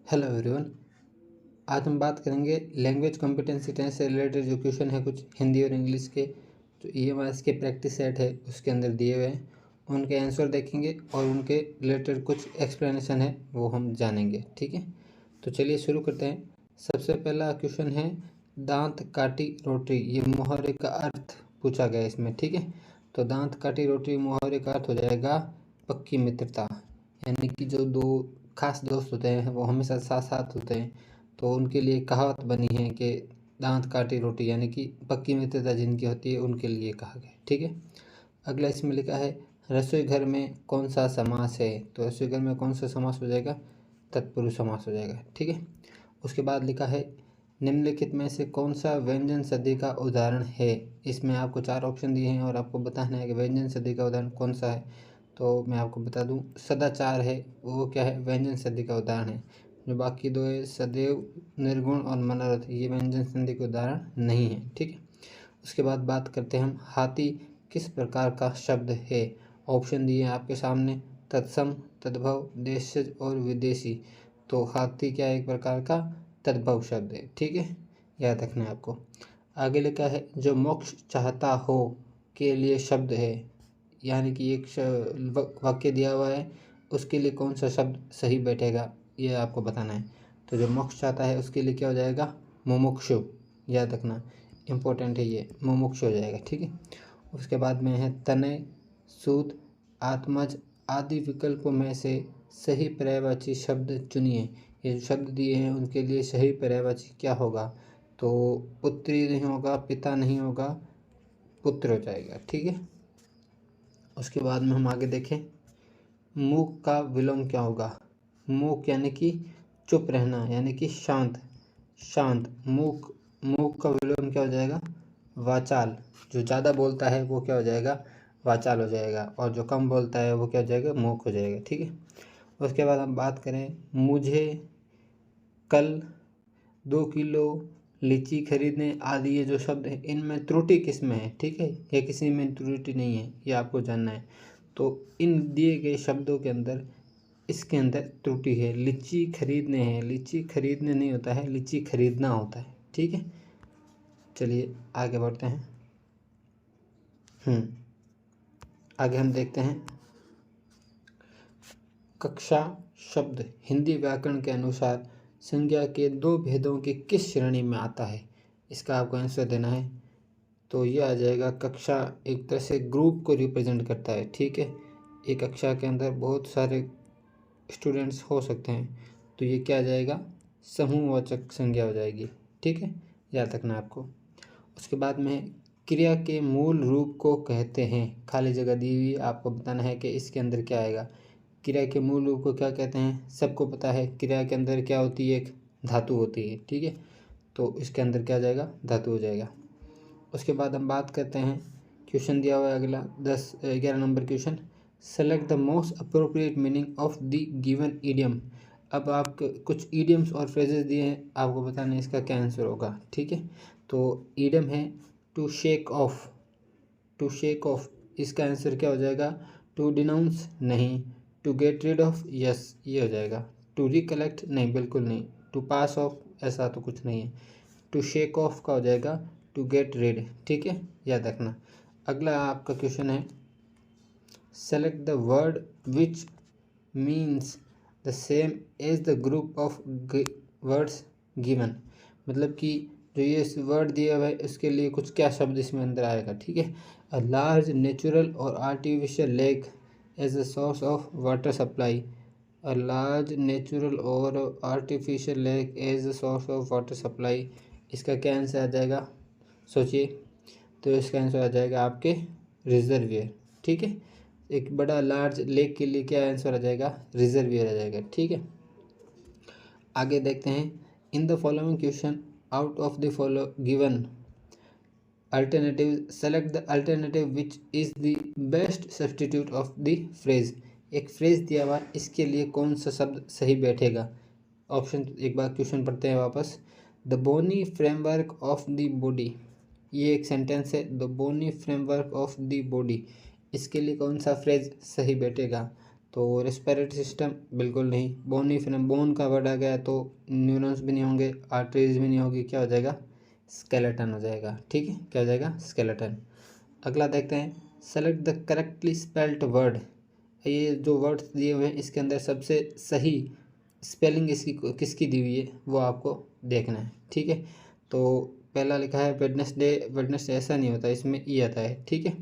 Hello everyone. आज हम बात करेंगे लैंग्वेज कॉम्पिटेंसी टेस्ट से रिलेटेड जो क्वेश्चन है कुछ हिंदी और इंग्लिश के जो EMIS के प्रैक्टिस सेट है उसके अंदर दिए हुए हैं, उनके आंसर देखेंगे और उनके रिलेटेड कुछ एक्सप्लेनेशन है वो हम जानेंगे। ठीक है, तो चलिए शुरू करते हैं। सबसे पहला क्वेश्चन है दांत काटी रोटी, ये मुहावरे का अर्थ पूछा गया इसमें। ठीक है, तो दांत काटी रोटी मुहावरे का अर्थ हो जाएगा पक्की मित्रता, यानी कि जो दो खास दोस्त होते हैं वो हमेशा साथ साथ होते हैं, तो उनके लिए कहावत बनी है कि दांत काटी रोटी, यानी कि पक्की मित्रता जिनकी होती है उनके लिए कहा गया। ठीक है, अगला इसमें लिखा है रसोई घर में कौन सा समास है, तो रसोई घर में कौन सा समास हो जाएगा, तत्पुरुष समास हो जाएगा। ठीक है, उसके बाद लिखा है निम्नलिखित में से कौन सा व्यंजन सदी का उदाहरण है। इसमें आपको 4 ऑप्शन दिए हैं और आपको बताना है कि व्यंजन सदी का उदाहरण कौन सा है। तो मैं आपको बता दूं सदाचार है, वो क्या है, व्यंजन संधि का उदाहरण है। जो बाकी दो है सदैव, निर्गुण और मनोरथ, ये व्यंजन संधि के उदाहरण नहीं है। ठीक है, उसके बाद बात करते हैं हम हाथी किस प्रकार का शब्द है। ऑप्शन दिए हैं आपके सामने, तत्सम, तद्भव, देशज और विदेशी। तो हाथी क्या एक प्रकार का तद्भव शब्द है। ठीक है, याद रखना है आपको। आगे लिखा है जो मोक्ष चाहता हो के लिए शब्द है, यानी कि एक वाक्य दिया हुआ है, उसके लिए कौन सा शब्द सही बैठेगा ये आपको बताना है। तो जो मोक्ष चाहता है उसके लिए क्या हो जाएगा, मुमुक्षु, याद रखना, इम्पोर्टेंट है ये, मुमुक्षु हो जाएगा। ठीक है, उसके बाद में है तनय, सूत, आत्मज आदि विकल्पों में से सही पर्यायवाची शब्द चुनिए। ये जो शब्द दिए हैं उनके लिए सही पर्यायवाची क्या होगा, तो पुत्री नहीं होगा, पिता नहीं होगा, पुत्र हो जाएगा। ठीक है, उसके बाद में हम आगे देखें मूक का विलोम क्या होगा। मूक यानी कि चुप रहना, यानी कि शांत, शांत। मूक, मूक का विलोम क्या हो जाएगा, वाचाल। जो ज़्यादा बोलता है वो क्या हो जाएगा, वाचाल हो जाएगा, और जो कम बोलता है वो क्या हो जाएगा, मूक हो जाएगा। ठीक है, उसके बाद हम बात करें मुझे कल 2 किलो लीची खरीदने आदि, ये जो शब्द है इनमें त्रुटि किस में है। ठीक है, या किसी में त्रुटि नहीं है, ये आपको जानना है। तो इन दिए गए शब्दों के अंदर इसके अंदर त्रुटि है। लीची खरीदने हैं, लीची खरीदने नहीं होता है, लीची खरीदना होता है। ठीक है, चलिए आगे बढ़ते हैं। आगे हम देखते हैं कक्षा शब्द हिंदी व्याकरण के अनुसार संज्ञा के 2 भेदों की किस श्रेणी में आता है। इसका आपको आंसर देना है। तो ये आ जाएगा कक्षा एक तरह से ग्रुप को रिप्रेजेंट करता है। ठीक है, एक कक्षा के अंदर बहुत सारे स्टूडेंट्स हो सकते हैं, तो ये क्या आ जाएगा, समूहवाचक संज्ञा हो जाएगी। ठीक है, याद रखना आपको। उसके बाद में क्रिया के मूल रूप को कहते हैं, खाली जगह दी हुई, आपको बताना है कि इसके अंदर क्या आएगा। क्रिया के मूल रूप को क्या कहते हैं, सबको पता है। क्रिया के अंदर क्या होती है, एक धातु होती है। ठीक है, तो इसके अंदर क्या आ जाएगा, धातु हो जाएगा। उसके बाद हम बात करते हैं, क्वेश्चन दिया हुआ है अगला 11 number question, select the most appropriate meaning of the given idiom. अब आप कुछ ईडियम्स और फ्रेजेस दिए हैं, आपको बताना है इसका क्या आंसर होगा। ठीक है, तो ईडियम है to shake off, to shake off, इसका आंसर क्या हो जाएगा, टू डिनाउंस नहीं, to get rid off, yes ये हो जाएगा। टू रिकलेक्ट नहीं, बिल्कुल नहीं। टू पास ऑफ, ऐसा तो कुछ नहीं है। टू शेक ऑफ का हो जाएगा टू गेट रिड। ठीक है, याद रखना। अगला आपका क्वेश्चन है select the word which means the same as the group of words given. मतलब कि जो ये वर्ड दिया हुआ है इसके लिए कुछ क्या शब्द इसमें अंदर आएगा। ठीक है, अ लार्ज नेचुरल और artificial lake as a source of water supply. A large natural और artificial lake as a source of water supply, इसका क्या आंसर आ जाएगा, सोचिए। तो इसका आंसर आ जाएगा आपके रिजर्वियर। ठीक है, एक बड़ा लार्ज लेक के लिए क्या आंसर आ जाएगा, रिजर्वियर आ जाएगा। ठीक है, आगे देखते हैं in the following question out of the follow given alternative select the alternative which is the best substitute of the phrase. एक फ्रेज दिया हुआ, इसके लिए कौन सा शब्द सही बैठेगा। ऑप्शन एक बार क्वेश्चन पढ़ते हैं वापस। The bony framework of the body, ये एक सेंटेंस है, the bony framework of the body, इसके लिए कौन सा फ्रेज सही बैठेगा। तो रेस्पिरेटरी सिस्टम बिल्कुल नहीं। बोन फिर बोन का वर्ड आ गया तो न्यूरॉन्स भी नहीं होंगे, आर्टरीज भी नहीं होगी, क्या हो जाएगा? स्केलेटन हो जाएगा। ठीक है, क्या हो जाएगा? स्केलेटन। अगला देखते हैं, select the correctly spelled word. ये जो वर्ड्स दिए हुए हैं इसके अंदर सबसे सही स्पेलिंग इसकी किसकी दी हुई है वो आपको देखना है। ठीक है, तो पहला लिखा है वेडनेसडे, वेडनेसडे ऐसा नहीं होता, इसमें ई आता है। ठीक है,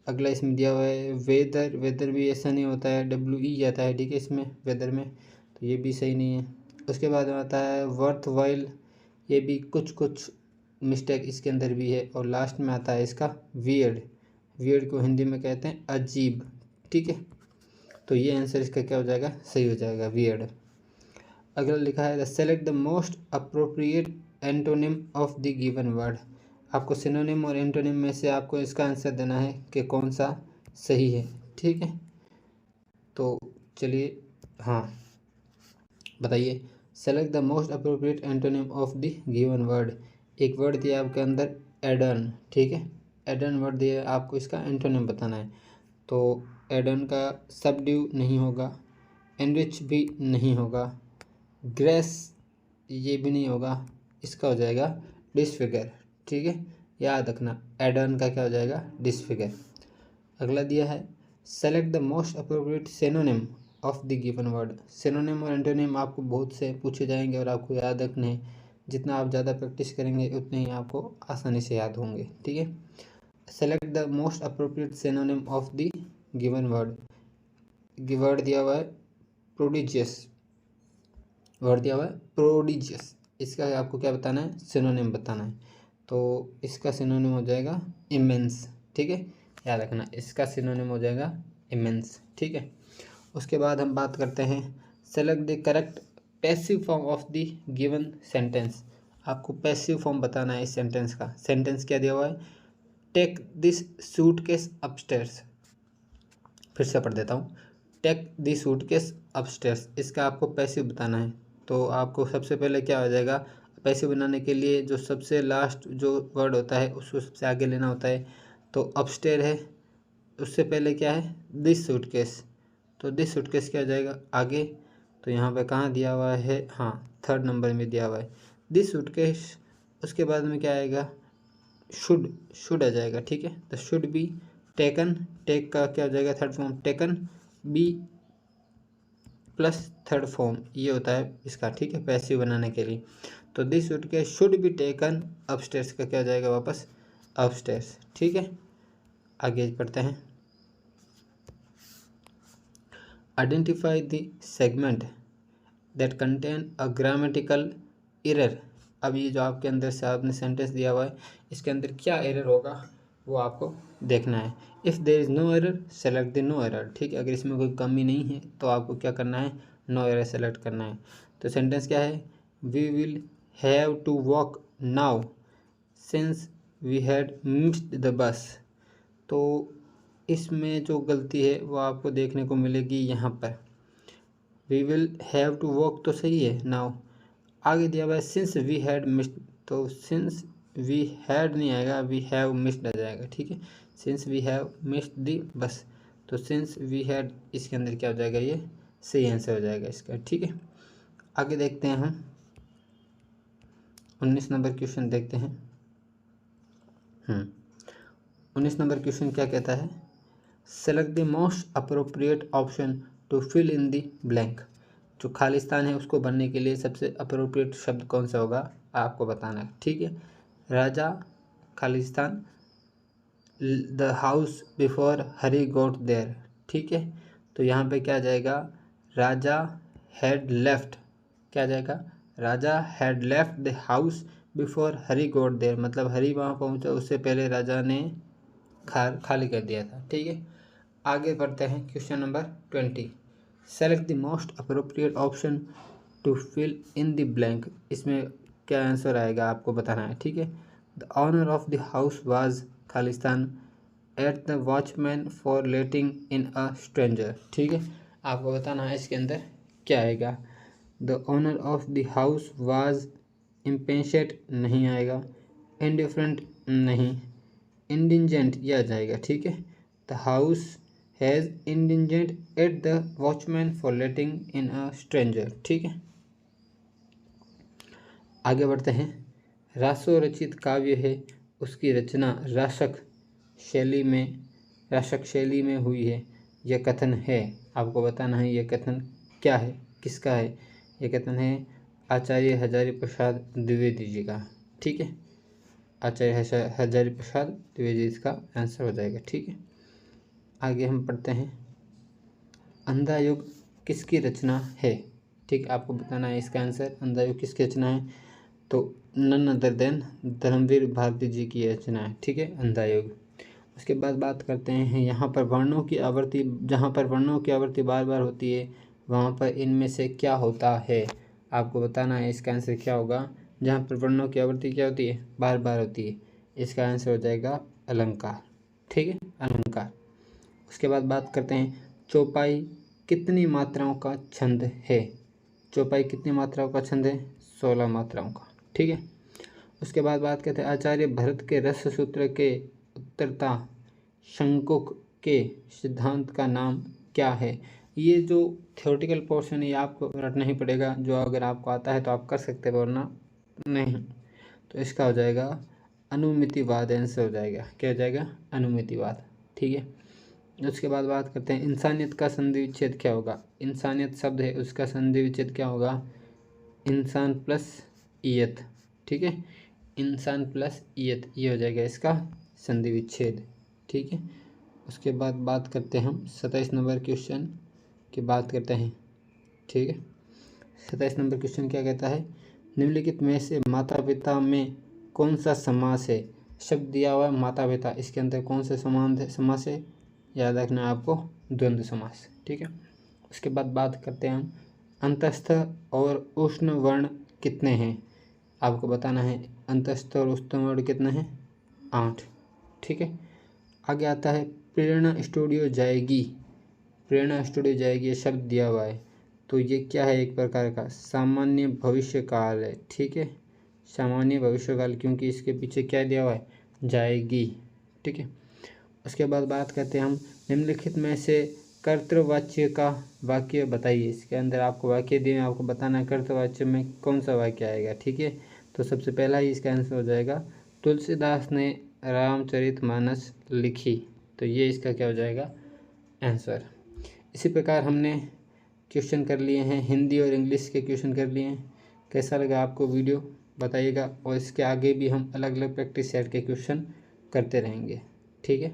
अगला इसमें दिया हुआ है वेदर, वेदर भी ऐसा नहीं होता है, डब्ल्यू ई आता है। ठीक है, इसमें वेदर में, तो ये भी सही नहीं है। उसके बाद में आता है वर्थ वाइल, ये भी कुछ कुछ मिस्टेक इसके अंदर भी है। और लास्ट में आता है इसका वियर्ड, वियर्ड को हिंदी में कहते हैं अजीब। ठीक है, तो ये आंसर इसका क्या हो जाएगा? सही हो जाएगा, वियर्ड। अगला लिखा है the select the most appropriate antonym of the given word. आपको सिनोनिम और एंटोनिम में से आपको इसका आंसर देना है कि कौन सा सही है। ठीक है, तो चलिए, हाँ बताइए, select the most appropriate antonym of the given word. एक वर्ड दिया आपके अंदर एडर्न। ठीक है, एडर्न वर्ड दिया, आपको इसका एंटोनिम बताना है। तो एडर्न का सबड्यू नहीं होगा, एनरिच भी नहीं होगा, ग्रेस ये भी नहीं होगा, इसका हो जाएगा डिसफिगर। ठीक है, याद रखना, एडर्न का क्या हो जाएगा? डिसफिगर। अगला दिया है select the most appropriate synonym of the given word. Synonym और एंटोनिम आपको बहुत से पूछे जाएंगे और आपको याद रखने हैं। जितना आप ज़्यादा प्रैक्टिस करेंगे उतने ही आपको आसानी से याद होंगे। ठीक है, select the most appropriate synonym of the given word. Word दिया हुआ है प्रोडिजियस, वर्ड दिया हुआ है प्रोडिजियस, इसका आपको क्या बताना है? सिनोनिम बताना है। तो इसका सिनोनिम हो जाएगा इमेंस। ठीक है, याद रखना, इसका सिनोनिम हो जाएगा इमेंस। ठीक है, उसके बाद हम बात करते हैं select the correct passive form of the given sentence. आपको पैसिव फॉर्म बताना है इस सेंटेंस का। सेंटेंस क्या दिया हुआ है? Take this suitcase upstairs. फिर से पढ़ देता हूँ, टेक द सूटकेस अपस्टेयर्स, इसका आपको पैसिव बताना है। तो आपको सबसे पहले क्या हो जाएगा? पैसिव बनाने के लिए जो सबसे लास्ट जो वर्ड होता है उसको सबसे आगे लेना होता है। तो अपस्टेयर है, उससे पहले क्या है? दिस सूटकेस, तो दिस सूटकेस क्या हो जाएगा आगे? तो यहाँ पे कहाँ दिया हुआ है? हाँ, 3rd नंबर में दिया हुआ है दिस सूटकेस। उसके बाद में क्या आएगा? शुड आ जाएगा। ठीक है, तो शुड बी टेकन, टेक का क्या हो जाएगा? 3rd form taken, be plus 3rd form, ये होता है इसका। ठीक है, पैसिव बनाने के लिए। तो this suitcase should be taken upstairs का क्या हो जाएगा? वापस अपस्टेयर्स। ठीक है, आगे पढ़ते हैं, identify the segment that contain a grammatical error. अब ये जो आपके अंदर से आपने सेंटेंस दिया हुआ है इसके अंदर क्या एरर होगा वो आपको देखना है। If there is no error select the no error. ठीक है, अगर इसमें कोई कमी नहीं है तो आपको क्या करना है? नो एरर सेलेक्ट करना है। तो सेंटेंस क्या है? We will have to walk now since we had missed the bus. तो इसमें जो गलती है वो आपको देखने को मिलेगी यहाँ पर। We will have to walk तो सही है, नाउ आगे दिया हुआ है सिंस वी हैड मिस्ड, तो सिंस वी हैड नहीं आएगा, वी हैव मिस्ड आ जाएगा। ठीक है, since we have missed the bus, तो सिंस वी हैड इसके अंदर क्या हो जाएगा? ये सही आंसर हो जाएगा इसका। ठीक है, आगे देखते हैं हम 19 नंबर क्वेश्चन देखते हैं। 19 नंबर क्वेश्चन क्या कहता है? Select the most appropriate option to fill in the blank. जो खालिस्तान है उसको भरने के लिए सबसे अप्रोप्रिएट शब्द कौन सा होगा आपको बताना है। ठीक है, राजा, खालिस्तान, the house before Hari got there. ठीक है, तो यहाँ पे क्या जाएगा? राजा हैड लेफ्ट, क्या जाएगा? Raja had left the house before Hari got there, मतलब हरी वहाँ पहुँचा उससे पहले राजा ने खाली कर दिया था। ठीक है, आगे बढ़ते हैं question number 20। Select the most appropriate option to fill in the blank. इसमें क्या आंसर आएगा आपको बताना है। ठीक है, the owner of the house was Khalistan at the watchman for letting in a stranger. ठीक है, आपको बताना है इसके अंदर क्या आएगा। The owner of the house was impatient नहीं आएगा, इंडिफरेंट नहीं, इंडिजेंट यह आ जाएगा। ठीक है, the house has indigent eight the watchman for letting in a stranger. ठीक है, आगे बढ़ते हैं। रासो रचित काव्य है, उसकी रचना राशक शैली में हुई है। यह कथन है, आपको बताना है यह कथन क्या है, किसका है। यह कथन है आचार्य हजारी प्रसाद द्विवेदी जी का। ठीक है, आचार्य हजारी प्रसाद द्विवेदी इसका आंसर हो जाएगा। ठीक है, आगे हम पढ़ते हैं। अंधा युग किसकी रचना है। ठीक, आपको बताना है इसका आंसर। अंधा युग किसकी रचना है, तो none other than Dharmvir Bharti ji की रचना है। ठीक है, अंधा युग। उसके बाद बात करते हैं यहाँ पर वर्णों की आवृत्ति, जहाँ पर वर्णों की आवृत्ति बार बार होती है वहाँ पर इनमें से क्या होता है। आपको बताना है इसका आंसर क्या होगा। जहाँ पर वर्णों की आवृत्ति क्या होती है, बार बार होती है, इसका आंसर हो जाएगा अलंकार। ठीक है, अलंकार। उसके बाद बात करते हैं चौपाई कितनी मात्राओं का छंद है। चौपाई कितनी मात्राओं का छंद है, 16 मात्राओं का। ठीक है, उसके बाद बात करते हैं आचार्य भरत के रस सूत्र के उत्तरता शंकुक के सिद्धांत का नाम क्या है। ये जो थ्योरेटिकल पोर्शन है ये आपको रटना ही पड़ेगा, जो अगर आपको आता है तो आप कर सकते हो वरना नहीं। तो इसका हो जाएगा अनुमितिवाद, आंसर हो जाएगा। क्या हो जाएगा, अनुमितिवाद। ठीक है, उसके बाद बात करते हैं इंसानियत का संधि विच्छेद क्या होगा। इंसानियत शब्द है उसका संधि विच्छेद क्या होगा, इंसान प्लस ईयत। ठीक है, इंसान प्लस ईयत, ये हो जाएगा इसका संधि विच्छेद। ठीक है, उसके बाद बात करते हैं हम 27 नंबर क्वेश्चन की बात करते हैं। ठीक है, 27 नंबर क्वेश्चन क्या कहता है, निम्नलिखित में से माता पिता में कौन सा समास है। शब्द दिया हुआ है माता पिता, इसके अंदर कौन सा समास है, याद रखना है आपको, द्वंद्व समास। ठीक है, उसके बाद बात करते हैं हम अंतस्थ और उष्ण वर्ण कितने हैं। आपको बताना है अंतस्थ और उष्ण वर्ण कितने हैं, 8। ठीक है, आगे आता है प्रेरणा स्टूडियो जाएगी। प्रेरणा स्टूडियो जाएगी ये शब्द दिया हुआ है, तो ये क्या है, एक प्रकार का सामान्य भविष्यकाल है। ठीक है, सामान्य भविष्यकाल, क्योंकि इसके पीछे क्या दिया हुआ है, जाएगी। ठीक है, उसके बाद बात करते हैं हम निम्नलिखित में से कर्तृवाच्य का वाक्य बताइए। इसके अंदर आपको वाक्य दिए, आपको बताना है कर्तृवाच्य में कौन सा वाक्य आएगा। ठीक है, तो सबसे पहला ही इसका आंसर हो जाएगा तुलसीदास ने रामचरितमानस लिखी, तो ये इसका क्या हो जाएगा, आंसर। इसी प्रकार हमने क्वेश्चन कर लिए हैं, हिंदी और इंग्लिश के क्वेश्चन कर लिए हैं। कैसा लगा आपको वीडियो बताइएगा, और इसके आगे भी हम अलग अलग प्रैक्टिस सेट के क्वेश्चन करते रहेंगे। ठीक है।